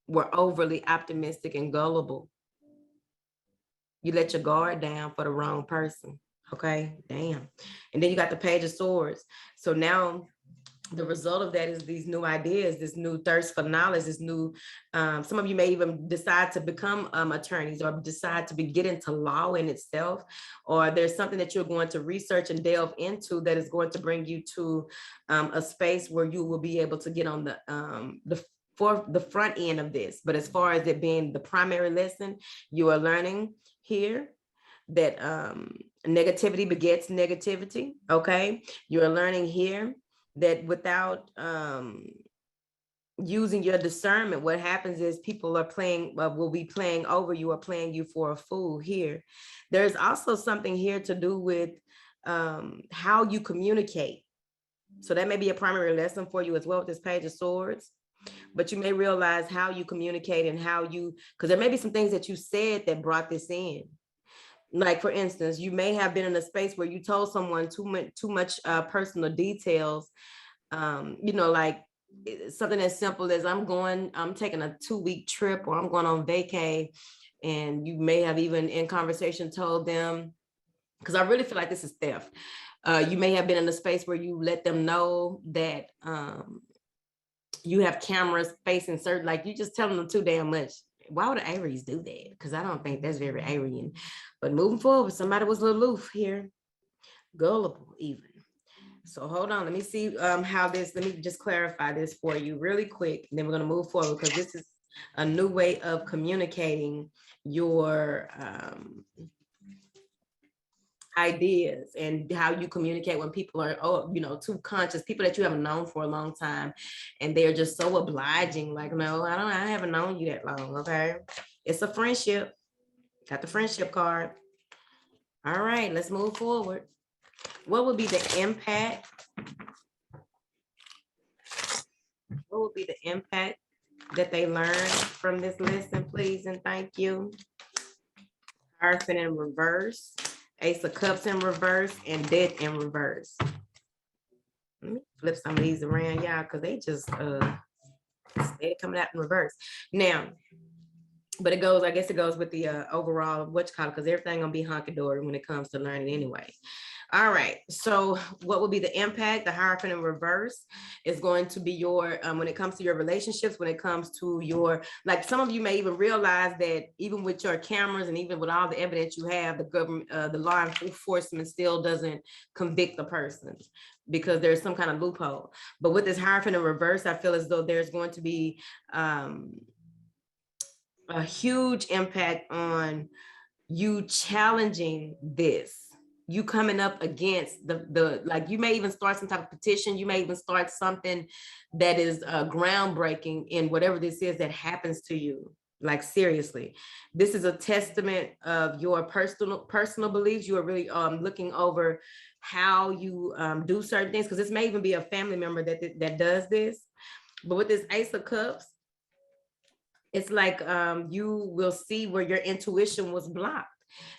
were overly optimistic and gullible. You let your guard down for the wrong person. Okay, damn. And then you got the Page of Swords. So now the result of that is these new ideas, this new thirst for knowledge, this new, some of you may even decide to become attorneys or decide to get into law in itself, or there's something that you're going to research and delve into that is going to bring you to a space where you will be able to get on for the front end of this. But as far as it being the primary lesson, you are learning here that negativity begets negativity. Okay, you're learning here that without using your discernment, what happens is people are will be playing over you or playing you for a fool here. There's also something here to do with how you communicate. So that may be a primary lesson for you as well with this Page of Swords. But you may realize how you communicate and how you, because there may be some things that you said that brought this in. Like, for instance, you may have been in a space where you told someone too much personal details, like something as simple as I'm taking a 2-week trip, or I'm going on vacay, and you may have even in conversation told them, because I really feel like this is theft. You may have been in a space where you let them know that you have cameras facing certain, like you just telling them too damn much. Why would the Aries do that? Because I don't think that's very Aryan. But moving forward, somebody was aloof here, gullible even. So hold on, let me see let me just clarify this for you really quick. And then we're going to move forward, because this is a new way of communicating your ideas and how you communicate when people are, too conscious, people that you haven't known for a long time, and they're just so obliging. Like, no, I haven't known you that long. Okay, it's a friendship. Got the friendship card. All right, let's move forward. What would be the impact? What would be the impact that they learned from this lesson, please and thank you? Hierophant in reverse, Ace of Cups in reverse, and Death in reverse. Let me flip some of these around, y'all, because they just they're coming out in reverse. Now, but I guess it goes with the overall, because everything gonna be honky-dory when it comes to learning anyway. All right, so what will be the impact? The Hierophant in reverse is going to be your, when it comes to your relationships, when it comes to your, like some of you may even realize that even with your cameras and even with all the evidence you have, the government, the law enforcement still doesn't convict the person because there's some kind of loophole. But with this Hierophant in reverse, I feel as though there's going to be a huge impact on you challenging this. You coming up against the like, you may even start some type of petition. You may even start something that is groundbreaking in whatever this is that happens to you. Like, seriously, this is a testament of your personal beliefs. You are really looking over how you do certain things, because this may even be a family member that does this. But with this Ace of Cups, it's like you will see where your intuition was blocked,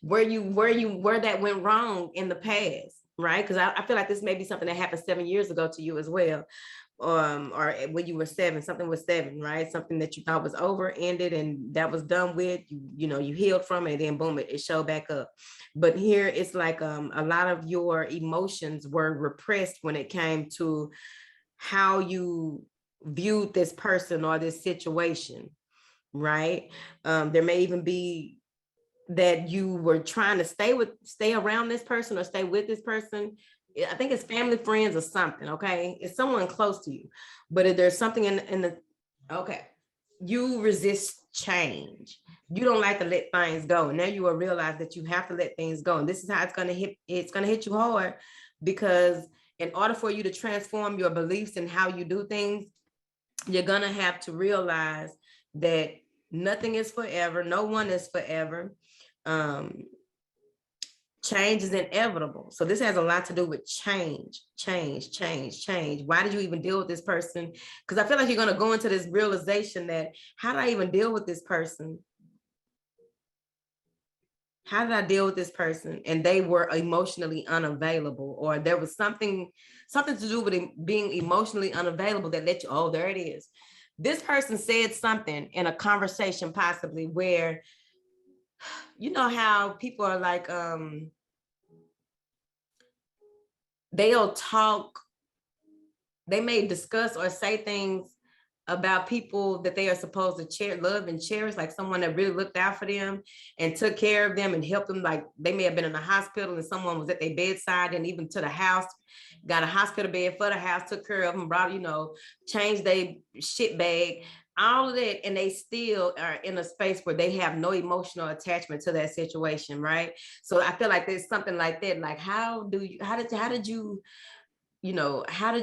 where that went wrong in the past, right? Because I feel like this may be something that happened 7 years ago to you as well, or when you were 7, something was 7, right? Something that you thought was over, ended, and that was done with. You healed from it, and then boom, it showed back up. But here it's like a lot of your emotions were repressed when it came to how you viewed this person or this situation, right? There may even be that you were trying to stay around this person or stay with this person. I think it's family, friends, or something. Okay, it's someone close to you, but if there's something in the, okay, you resist change. You don't like to let things go. And now you will realize that you have to let things go. And this is how it's going to hit. It's going to hit you hard, because in order for you to transform your beliefs and how you do things, you're going to have to realize that nothing is forever. No one is forever. Change is inevitable. So this has a lot to do with change. Why did you even deal with this person? Because I feel like you're going to go into this realization that, how did I even deal with this person? How did I deal with this person? And they were emotionally unavailable, or there was something to do with being emotionally unavailable that let you, oh, there it is. this person said something in a conversation possibly where, you know how people are like, they'll talk, they may discuss or say things about people that they are supposed to love and cherish, like someone that really looked out for them and took care of them and helped them. Like they may have been in the hospital and someone was at their bedside, and even to the house, got a hospital bed for the house, took care of them, brought, you know, changed their shit bag, all of that, and they still are in a space where they have no emotional attachment to that situation, right? So I feel like there's something like that. Like, how did you, you know, how do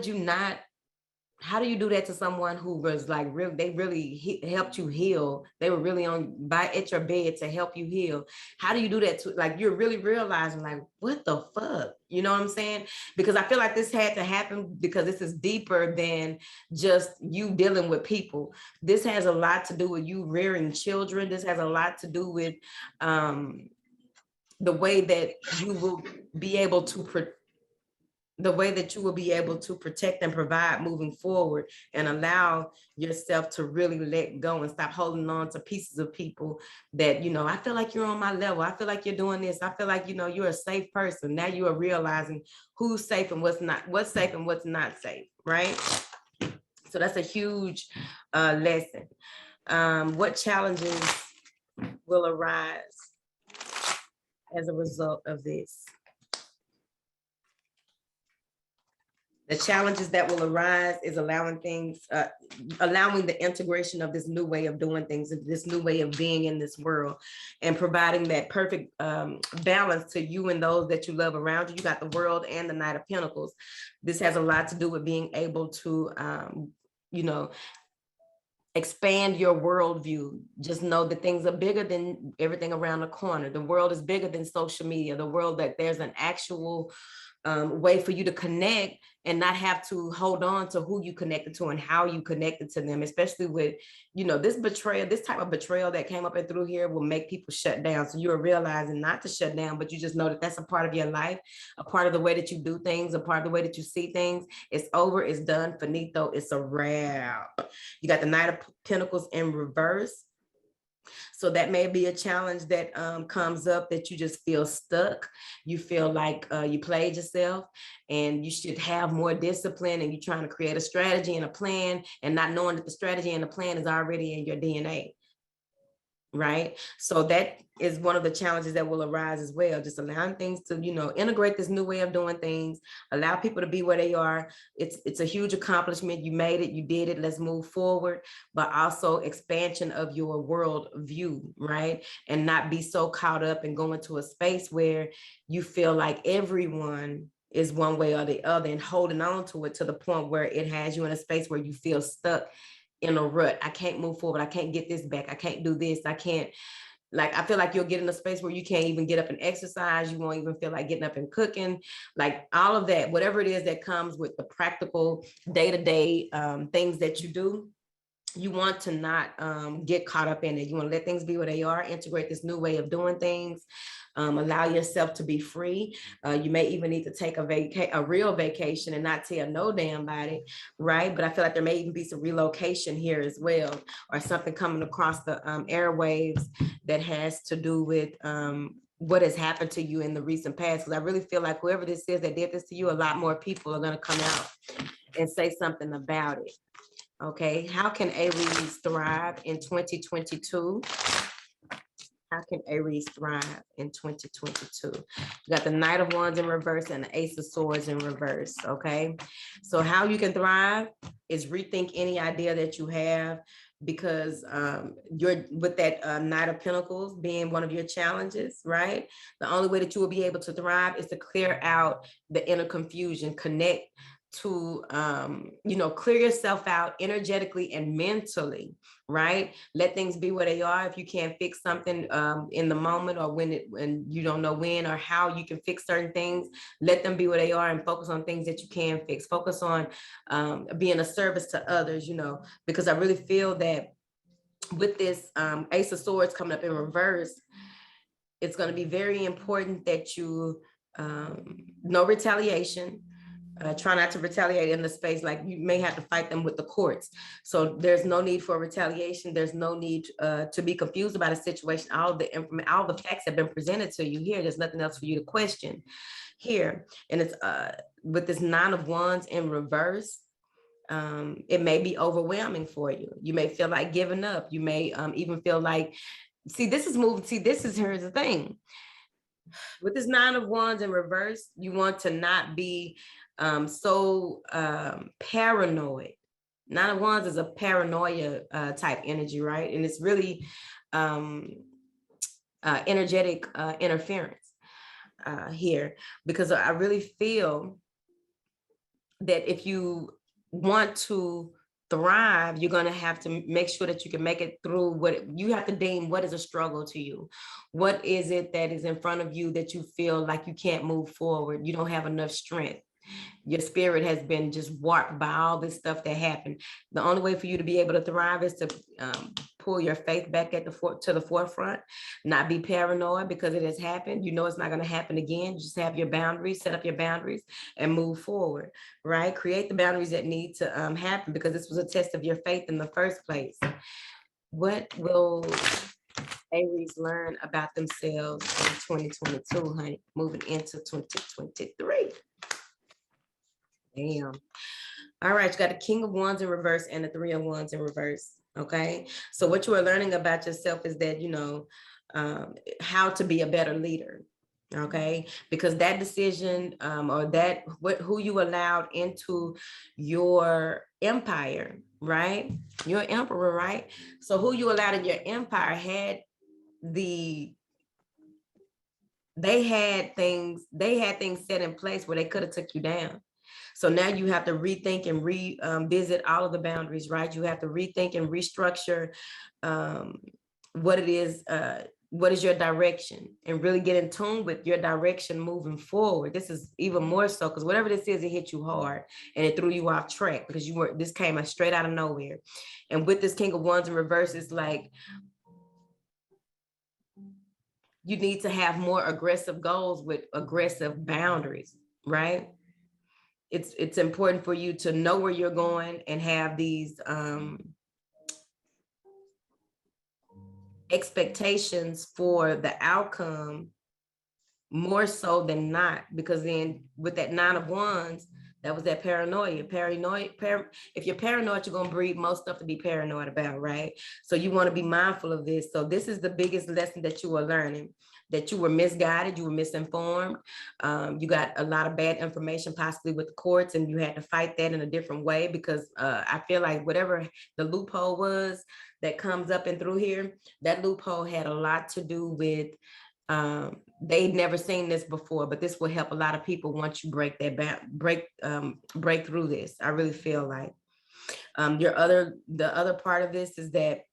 you do that to someone who was like really, they really helped you heal? They were really at your bed to help you heal. How do you do that to, like, you're really realizing like, what the fuck? You know what I'm saying? Because I feel like this had to happen because this is deeper than just you dealing with people. This has a lot to do with you rearing children. This has a lot to do with the way that you will be able to protect and provide moving forward, and allow yourself to really let go and stop holding on to pieces of people that, you know, I feel like you're on my level. I feel like you're doing this. I feel like, you know, you're a safe person. Now you are realizing who's safe and what's safe and what's not safe, right? So that's a huge lesson. What challenges will arise as a result of this? The challenges that will arise is allowing the integration of this new way of doing things, this new way of being in this world, and providing that perfect balance to you and those that you love around you. You got the World and the Knight of Pentacles. This has a lot to do with being able to, you know, expand your worldview. Just know that things are bigger than everything around the corner. The world is bigger than social media. The world, that there's an actual way for you to connect and not have to hold on to who you connected to and how you connected to them, especially with, you know, this type of betrayal that came up and through here will make people shut down. So you're realizing not to shut down, but you just know that that's a part of your life, a part of the way that you do things, a part of the way that you see things. It's over, it's done, finito, it's a wrap. You got the Knight of Pentacles in reverse. So that may be a challenge that comes up, that you just feel stuck. You feel like you played yourself and you should have more discipline, and you're trying to create a strategy and a plan and not knowing that the strategy and the plan is already in your DNA. Right? So that is one of the challenges that will arise as well. Just allowing things to, you know, integrate this new way of doing things, allow people to be where they are. It's a huge accomplishment. You made it, you did it, let's move forward. But also expansion of your world view, right? And not be so caught up and go into a space where you feel like everyone is one way or the other, and holding on to it to the point where it has you in a space where you feel stuck in a rut. I can't move forward. I can't get this back. I can't do this. I can't, like, I feel like you'll get in a space where you can't even get up and exercise. You won't even feel like getting up and cooking, like all of that, whatever it is that comes with the practical day-to-day things that you do. You want to not get caught up in it. You want to let things be where they are, integrate this new way of doing things, allow yourself to be free. You may even need to take a real vacation and not tell no damn body, right? But I feel like there may even be some relocation here as well, or something coming across the airwaves that has to do with what has happened to you in the recent past. Because I really feel like whoever this is that did this to you, a lot more people are going to come out and say something about it. Okay, how can Aries thrive in 2022? How can Aries thrive in 2022? You got the Knight of Wands in reverse and the Ace of Swords in reverse, okay? So how you can thrive is rethink any idea that you have, because you're with that Knight of Pentacles being one of your challenges, right? The only way that you will be able to thrive is to clear out the inner confusion, connect to, you know, clear yourself out energetically and mentally, right? Let things be where they are. If you can't fix something in the moment, or when you don't know when or how you can fix certain things, let them be where they are and focus on things that you can fix. Focus on being a service to others, you know, because I really feel that with this Ace of Swords coming up in reverse, it's going to be very important that you no retaliation. Try not to retaliate in the space, like you may have to fight them with the courts. So there's no need for retaliation. There's no need to be confused about a situation. All the information, all the facts have been presented to you here. There's nothing else for you to question here. And it's with this 9 of Wands in reverse, it may be overwhelming for you. You may feel like giving up. You may even feel like, see, this is moving. See, here's the thing. With this 9 of Wands in reverse, you want to not be so paranoid. 9 of Wands is a paranoia type energy, right? And it's really energetic interference here, because I really feel that if you want to thrive, you're going to have to make sure that you can make it through what you have to deem what is a struggle to you. What is it that is in front of you that you feel like you can't move forward? You don't have enough strength. Your spirit has been just warped by all this stuff that happened. The only way for you to be able to thrive is to pull your faith back to the forefront, not be paranoid because it has happened. You know it's not going to happen again. You just have your boundaries, set up your boundaries and move forward, right? Create the boundaries that need to happen, because this was a test of your faith in the first place. What will Aries learn about themselves in 2022, honey, moving into 2023? Damn. All right, you got the King of Wands in reverse and the 3 of Wands in reverse. Okay, so what you are learning about yourself is that, you know, how to be a better leader. Okay, because that decision or that who you allowed into your empire, right? You're emperor, right? So who you allowed in your empire they had things set in place where they could have took you down. So now you have to rethink and revisit all of the boundaries, right? You have to rethink and restructure what it is, what is your direction, and really get in tune with your direction moving forward. This is even more so because whatever this is, it hit you hard and it threw you off track because this came straight out of nowhere. And with this King of Wands in reverse, it's like you need to have more aggressive goals with aggressive boundaries, right? It's important for you to know where you're going and have these expectations for the outcome more so than not, because then with that 9 of Wands, that was that paranoia. If you're paranoid, you're going to breed most stuff to be paranoid about, right? So you want to be mindful of this. So this is the biggest lesson that you are learning, that you were misguided, you were misinformed. You got a lot of bad information possibly with the courts, and you had to fight that in a different way, because I feel like whatever the loophole was that comes up and through here, that loophole had a lot to do with they'd never seen this before, but this will help a lot of people once you break through this. I really feel like the other part of this is that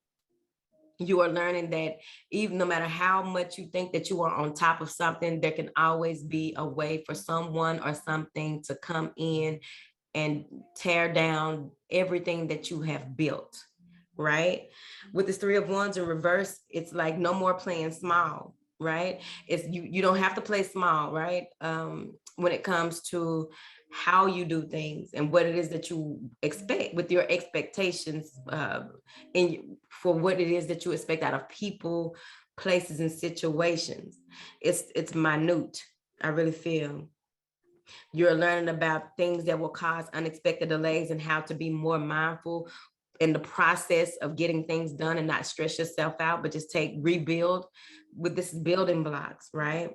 you are learning that even no matter how much you think that you are on top of something, there can always be a way for someone or something to come in and tear down everything that you have built, right? With this 3 of Wands in reverse, it's like no more playing small, right? It's you don't have to play small, right? When it comes to how you do things and what it is that you expect, with your expectations for what it is that you expect out of people, places, and situations. It's minute. I really feel you're learning about things that will cause unexpected delays and how to be more mindful in the process of getting things done and not stress yourself out, but just rebuild with this building blocks, right?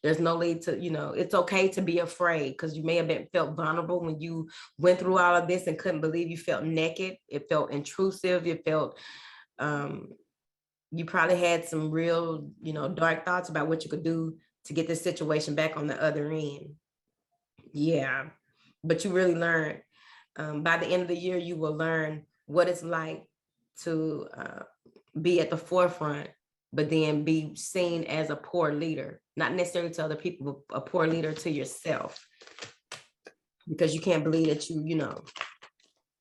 There's no need to, it's okay to be afraid, because you may have felt vulnerable when you went through all of this and couldn't believe you felt naked. It felt intrusive. It felt, you probably had some real, dark thoughts about what you could do to get this situation back on the other end. Yeah, but you really learned. By the end of the year, you will learn what it's like to be at the forefront, but then be seen as a poor leader, not necessarily to other people, but a poor leader to yourself, because you can't believe that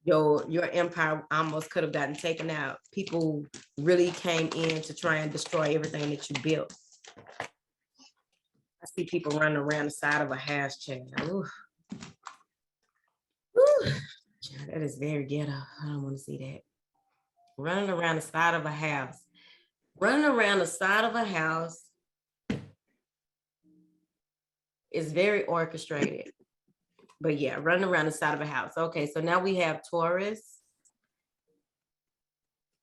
your empire almost could have gotten taken out. People really came in to try and destroy everything that you built. I see people running around the side of a house chain. Ooh. That is very ghetto. I don't want to see that. Running around the side of a house. Running around the side of a house is very orchestrated. But yeah, running around the side of a house. Okay, so now we have Taurus.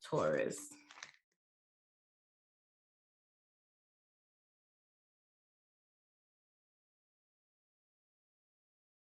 Taurus.